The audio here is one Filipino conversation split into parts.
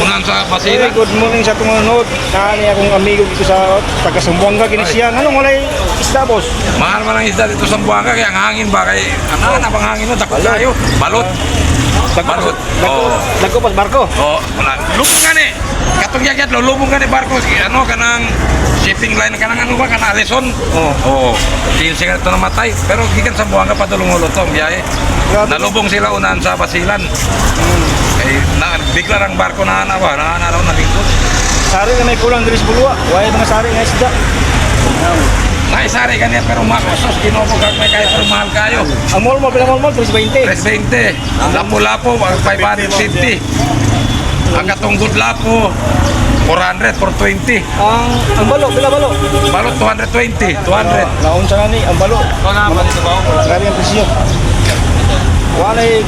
unan sa Hey, Basilan. good morning sa tumunod. Nani akong amigo dito sa taga Sambuanga kini siya. Anong walay isda boss? Mahal man ang isda dito sa Buanga, kaya ang hangin ba kay ano na bang hangin no, takot tayo. Balot. Balot. Oh. Dagko pas barko. Oh, wala. Lubong gani. Katong yagyat lo lubong gani barko ano kanang shipping line kanang ano ba kanang Alison. Oh. 15 ka ito namatay. Pero gikan sa Buanga pa dulong ulo to ang biyahe. Nalubong sila unahan sa Basilan. Eh, bigla ang barko na raw na lingkod. Sari na may kulang diri sa bulwa. Way mga sari nga isda. Naisari ganyan pero makosos ginobo kag may kaya pero mahal kayo. Ang mall mo pila mall 320. 320. Lapo-lapo 550. Ang katunggod lapo 400 for 20. Ang balo pila balo? Balot 220. 200. Naon sa nani ang balo. Wala pa dito ba? Grabe ang presyo. Walay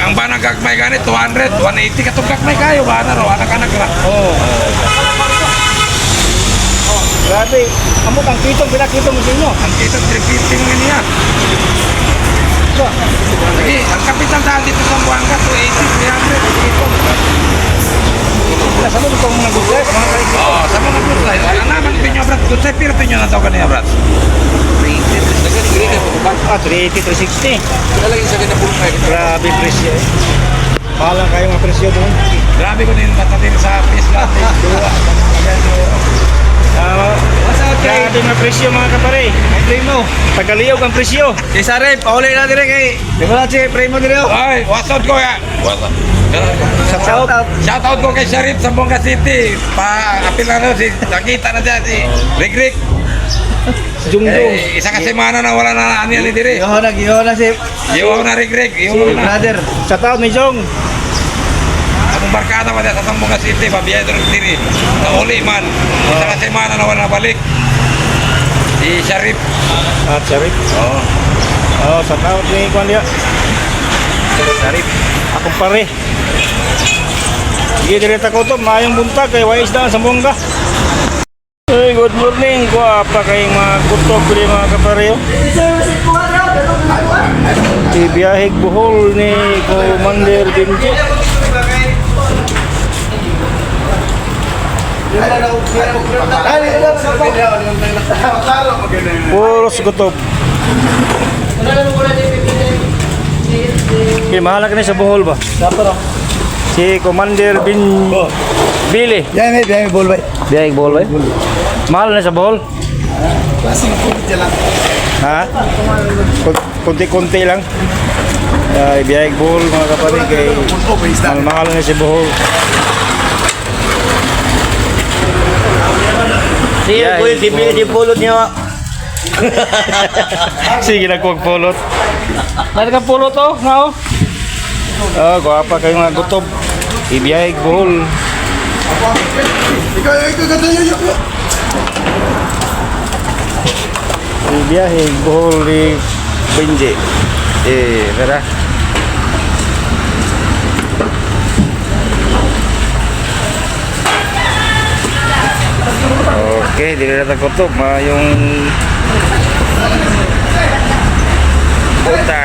Ang banag gagmay ganit 200, 180 katong gagmay kayo ba na ro anak-anak ra. Oh. Grabe. Amo kang kitong pila kitong mo sa inyo. Ang kita 350 mo niya. Lagi, ang kapital dahil dito sa Buanga 280, 300 dito. Sa mo itong mga gulay, mga kaibigan. Oh, sa mga gulay. Ano naman pinyo brat? Gulay pira pinyo na daw kanina brat. 380, 360. Lagi sa ganyan puro kayo. Grabe presyo eh. Mahal lang kayo mga presyo doon. Grabe ko din matatin sa fish natin. Grabe mga presyo mga kapare. Ay primo, tagaliyog ang presyo. Si Sarep, pauli na dire kay. Di ba si Primo dire? Ay, what's up ko ya? What's up? Shout out. Shoutout ko kay Sharif sa Buanga City. Pa-apil na si nakita na siya si Rick. Jungjung. Eh, isa ka semana na wala na ani ni dire. Giho na si Iwaw na Rick. Iwaw na. brother. Shout out ni Jong. Akong barkada pa sa Buanga City, pabiyahe doon diri. Sa uli man. Isa ka semana na wala na balik. Si Sharif. At Sharif. Oh. Oh, shout out ni Kwan dia. Sharif. Akong pare. Sige, direta ko to. Mayong buntag kay Wais na sa Buanga. Hey, good morning. Guwapa kayong mga kutok ko mga kapare. Ibiyahig buhol ni Commander Benji. Puros kutob. Okay, mahalak na sa buhol ba? Si Commander Billy. Biyahe bol bay. Biyahig buhol ba? Mahal na sa buhol? Ha? Kunti-kunti lang. Biyahig buhol mga kapatid kay mahal na si buhol. Siya ko si Billy di pulot niya. Sige na kong pulot. Nari ka pulot oh, nga oh. Guwapa kayo mga gutob. Ibiyahig buhol. Ibiyahig buhol ni Benji. Tara. Okay, dili na tagutob. Yung puta.